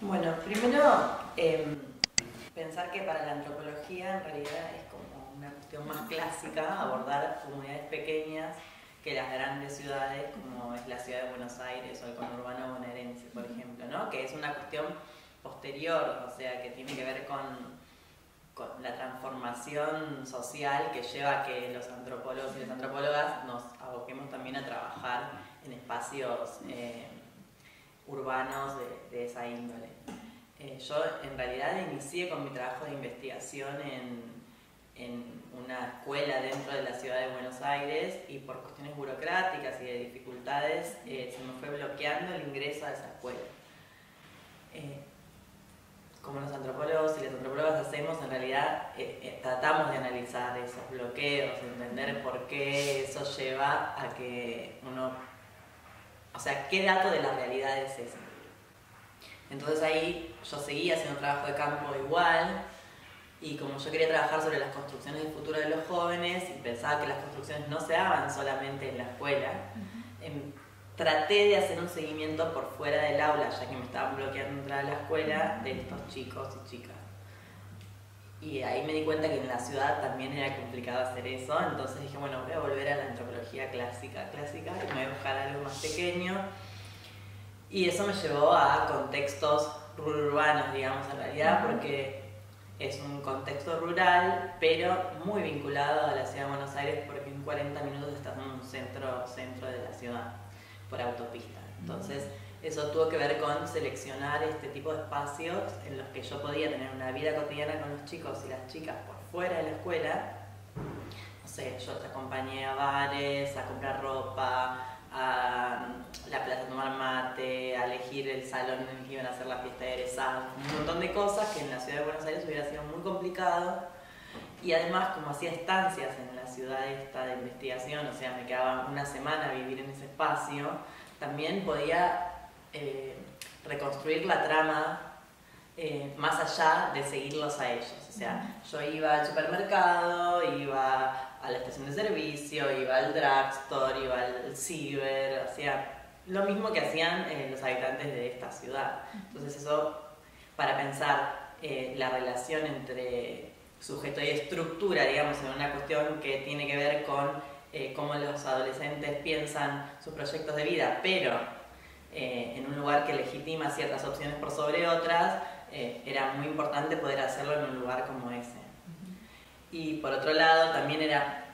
Bueno, primero pensar que para la antropología en realidad es como una cuestión más clásica abordar comunidades pequeñas que las grandes ciudades, como es la ciudad de Buenos Aires o el conurbano bonaerense, por ejemplo, ¿no? Que es una cuestión posterior, o sea, que tiene que ver con la transformación social que lleva a que los antropólogos y las antropólogas nos aboquemos también a trabajar en espacios urbanos de esa índole. Yo en realidad inicié con mi trabajo de investigación en una escuela dentro de la ciudad de Buenos Aires y por cuestiones burocráticas y de dificultades se me fue bloqueando el ingreso a esa escuela. Como los antropólogos y las antropólogas hacemos, en realidad tratamos de analizar esos bloqueos, entender por qué eso lleva a que uno... O sea, ¿qué dato de la realidad es ese? Entonces ahí yo seguía haciendo trabajo de campo igual, y como yo quería trabajar sobre las construcciones del futuro de los jóvenes y pensaba que las construcciones no se daban solamente en la escuela, traté de hacer un seguimiento por fuera del aula, ya que me estaban bloqueando entrar a la escuela, de estos chicos y chicas. Y ahí me di cuenta que en la ciudad también era complicado hacer eso, entonces dije, bueno, voy a volver a la antropología clásica, y me voy a buscar algo más pequeño. Y eso me llevó a contextos urbanos, digamos, en realidad, porque es un contexto rural, pero muy vinculado a la ciudad de Buenos Aires, porque en 40 minutos estás en un centro de la ciudad, por autopista. Entonces, eso tuvo que ver con seleccionar este tipo de espacios en los que yo podía tener una vida cotidiana con los chicos y las chicas por fuera de la escuela. No sé, yo te acompañé a bares, a comprar ropa, a la plaza a tomar mate, a elegir el salón en el que iban a hacer la fiesta de egresados, un montón de cosas que en la ciudad de Buenos Aires hubiera sido muy complicado. Y además, como hacía estancias en la ciudad esta de investigación, o sea, me quedaba una semana a vivir en ese espacio, también podía reconstruir la trama más allá de seguirlos a ellos. O sea, yo iba al supermercado, iba a la estación de servicio, iba al drugstore, iba al ciber, hacía lo mismo que hacían los habitantes de esta ciudad. Entonces eso, para pensar la relación entre sujeto y estructura, digamos, en una cuestión que tiene que ver con cómo los adolescentes piensan sus proyectos de vida, pero en un lugar que legitima ciertas opciones por sobre otras, era muy importante poder hacerlo en un lugar como ese. Y por otro lado, también era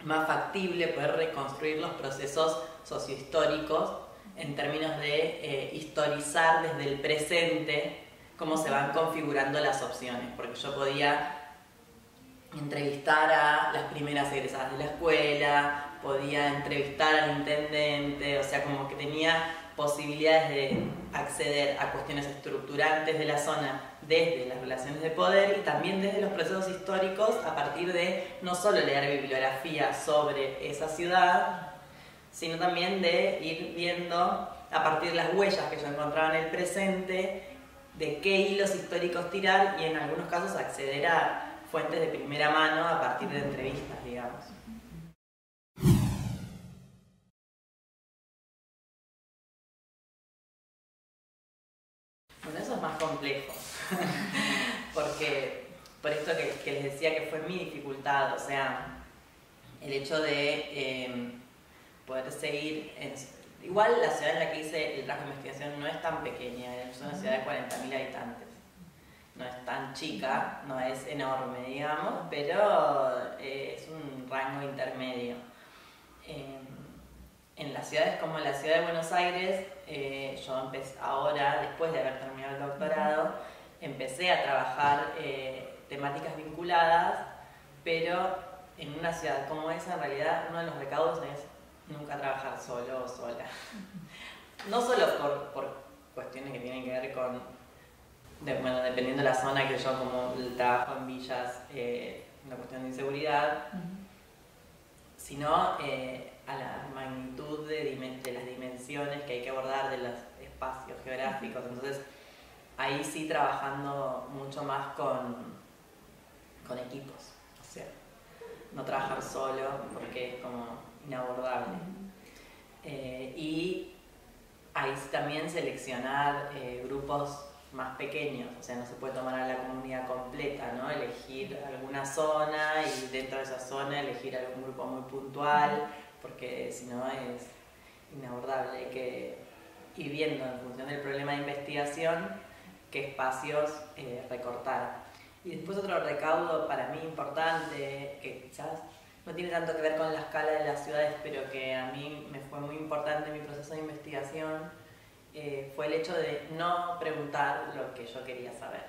más factible poder reconstruir los procesos sociohistóricos en términos de historizar desde el presente cómo se van configurando las opciones, porque yo podía entrevistar a las primeras egresadas de la escuela, podía entrevistar al intendente, o sea, como que tenía posibilidades de acceder a cuestiones estructurantes de la zona desde las relaciones de poder y también desde los procesos históricos a partir de no solo leer bibliografía sobre esa ciudad, sino también de ir viendo a partir de las huellas que yo encontraba en el presente de qué hilos históricos tirar y en algunos casos acceder a fuentes de primera mano a partir de entrevistas, digamos. Bueno, eso es más complejo, porque por esto que les decía que fue mi dificultad, o sea, el hecho de poder seguir... Igual la ciudad en la que hice el trabajo de investigación no es tan pequeña, es una ciudad de 40.000 habitantes. No es tan chica, no es enorme, digamos, pero es un rango intermedio. En las ciudades como la ciudad de Buenos Aires, yo empecé ahora, después de haber terminado el doctorado, empecé a trabajar temáticas vinculadas, pero en una ciudad como esa, en realidad, uno de los recaudos es nunca trabajar solo o sola. No solo por cuestiones que tienen que ver con, bueno, dependiendo de la zona, que yo como trabajo en villas, una cuestión de inseguridad, sino a la magnitud de las dimensiones que hay que abordar de los espacios geográficos. Entonces, ahí sí trabajando mucho más con equipos, o sea, no trabajar solo porque es como inabordable. Y ahí sí también seleccionar grupos más pequeños, o sea, no se puede tomar a la comunidad completa, ¿no? Elegir alguna zona y dentro de esa zona elegir algún grupo muy puntual, porque si no es inabordable. Hay que ir viendo en función del problema de investigación qué espacios recortar. Y después otro recaudo para mí importante, que quizás no tiene tanto que ver con la escala de las ciudades, pero que a mí me fue muy importante en mi proceso de investigación, fue el hecho de no preguntar lo que yo quería saber.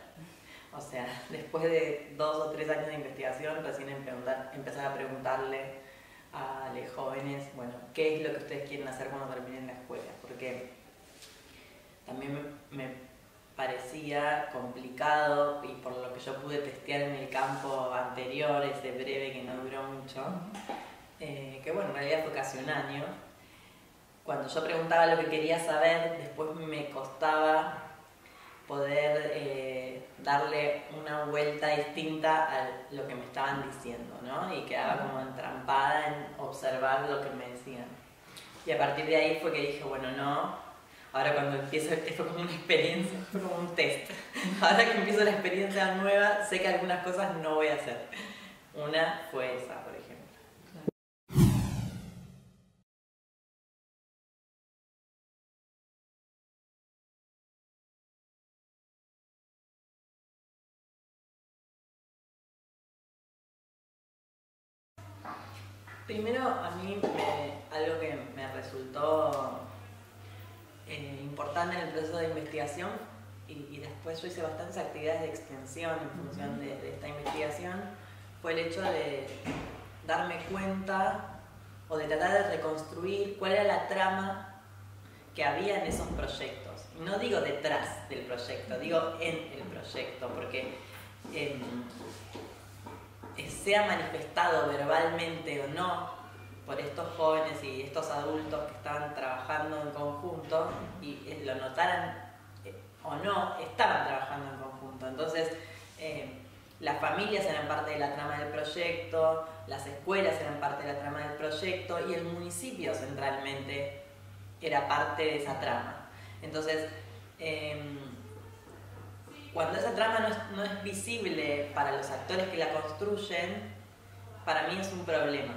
O sea, después de 2 o 3 años de investigación, recién empezar a preguntarle a los jóvenes, bueno, ¿qué es lo que ustedes quieren hacer cuando terminen la escuela? Porque también me parecía complicado, y por lo que yo pude testear en el campo anterior, ese breve que no duró mucho, que bueno, en realidad fue casi un año. Cuando yo preguntaba lo que quería saber, después me costaba poder darle una vuelta distinta a lo que me estaban diciendo, ¿no? Y quedaba como entrampada en observar lo que me decían. Y a partir de ahí fue que dije, bueno, no. Ahora cuando empiezo, esto como una experiencia, fue como un test. Ahora que empiezo la experiencia nueva, sé que algunas cosas no voy a hacer. Una fue esa, por ejemplo. Primero, a mí algo que me resultó importante en el proceso de investigación, y después yo hice bastantes actividades de extensión en función de esta investigación, fue el hecho de darme cuenta o de tratar de reconstruir cuál era la trama que había en esos proyectos. Y no digo detrás del proyecto, digo en el proyecto, porque sea manifestado verbalmente o no por estos jóvenes y estos adultos que estaban trabajando en conjunto, y lo notaran o no, estaban trabajando en conjunto. Entonces, las familias eran parte de la trama del proyecto, las escuelas eran parte de la trama del proyecto, y el municipio centralmente era parte de esa trama. Entonces, cuando esa trama no es visible para los actores que la construyen, para mí es un problema.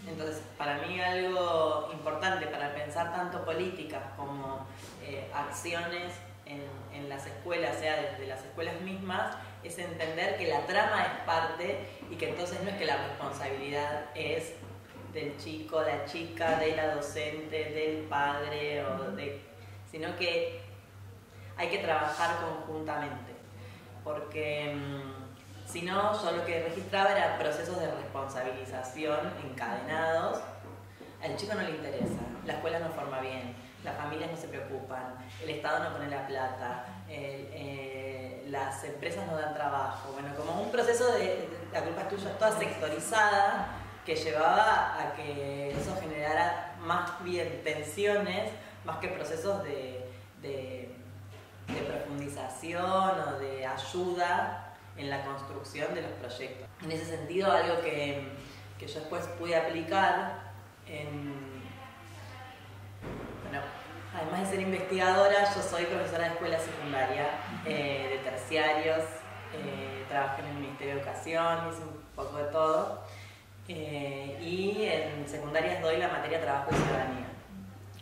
Entonces, para mí algo importante para pensar tanto políticas como acciones en las escuelas, sea desde las escuelas mismas, es entender que la trama es parte, y que entonces no es que la responsabilidad es del chico, la chica, de la docente, del padre, sino que hay que trabajar conjuntamente, porque si no, yo lo que registraba eran procesos de responsabilización encadenados. Al chico no le interesa, la escuela no forma bien, las familias no se preocupan, el Estado no pone la plata, las empresas no dan trabajo. Bueno, como un proceso de la culpa es tuya, toda sectorizada, que llevaba a que eso generara más bien tensiones, más que procesos de profundización o de ayuda en la construcción de los proyectos. En ese sentido, algo que yo después pude aplicar bueno, además de ser investigadora, yo soy profesora de escuela secundaria, de terciarios, trabajé en el Ministerio de Educación, hice un poco de todo, y en secundarias doy la materia Trabajo y Ciudadanía,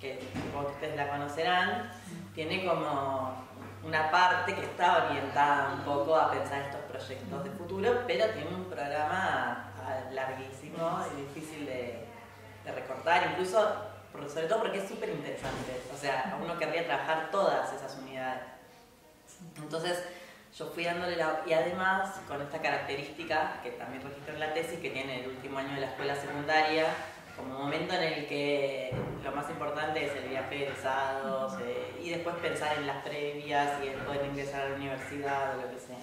que supongo que ustedes la conocerán. Tiene como una parte que está orientada un poco a pensar estos proyectos de futuro, pero tiene un programa larguísimo y difícil de recortar, incluso, sobre todo porque es súper interesante. O sea, uno querría trabajar todas esas unidades. Entonces, yo fui dándole y además con esta característica que también registré en la tesis, que tiene el último año de la escuela secundaria, como momento en el que lo más importante es el viaje de egresados y después pensar en las previas y en poder ingresar a la universidad o lo que sea.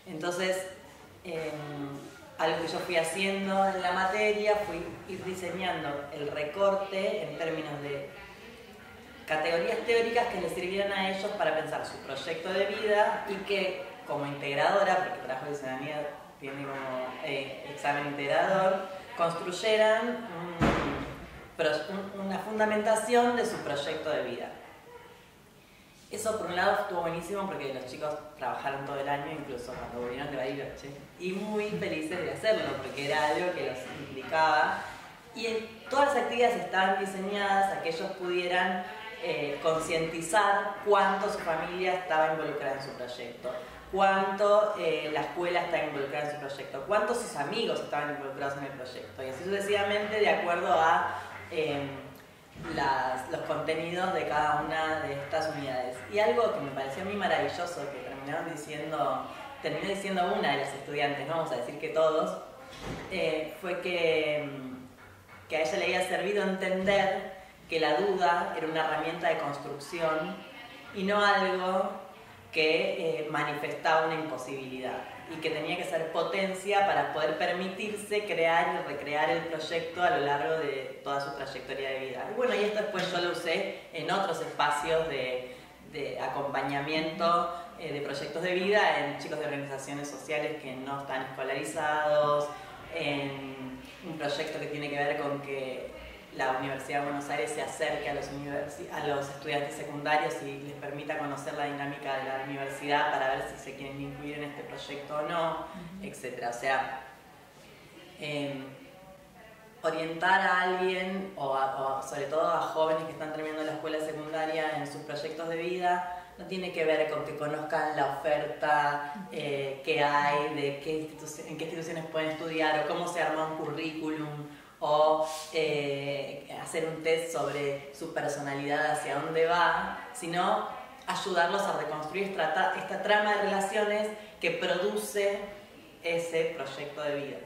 Entonces, algo que yo fui haciendo en la materia fui ir diseñando el recorte en términos de categorías teóricas que les sirvieran a ellos para pensar su proyecto de vida y que como integradora, porque trabajo de ciudadanía tiene como examen integrador, construyeran una fundamentación de su proyecto de vida. Eso por un lado estuvo buenísimo porque los chicos trabajaron todo el año, incluso cuando volvieron de Bariloche, y muy felices de hacerlo porque era algo que los implicaba. Y todas las actividades estaban diseñadas a que ellos pudieran concientizar cuánto su familia estaba involucrada en su proyecto, cuánto la escuela estaba involucrada en su proyecto, cuánto sus amigos estaban involucrados en el proyecto, y así sucesivamente de acuerdo a los contenidos de cada una de estas unidades. Y algo que me pareció a mí maravilloso, que terminó diciendo una de las estudiantes, no vamos a decir que todos, fue que a ella le había servido entender que la duda era una herramienta de construcción y no algo que manifestaba una imposibilidad, y que tenía que ser potencia para poder permitirse crear y recrear el proyecto a lo largo de toda su trayectoria de vida. Y bueno, y esto después yo lo usé en otros espacios de acompañamiento de proyectos de vida, en chicos de organizaciones sociales que no están escolarizados, en un proyecto que tiene que ver con que la Universidad de Buenos Aires se acerque a los estudiantes secundarios y les permita conocer la dinámica de la universidad para ver si se quieren incluir en este proyecto o no, etc. O sea, orientar a alguien, o sobre todo a jóvenes que están terminando la escuela secundaria en sus proyectos de vida, no tiene que ver con que conozcan la oferta que hay, en qué instituciones pueden estudiar, o cómo se arma un currículum, o hacer un test sobre su personalidad, hacia dónde va, sino ayudarlos a reconstruir esta trama de relaciones que produce ese proyecto de vida.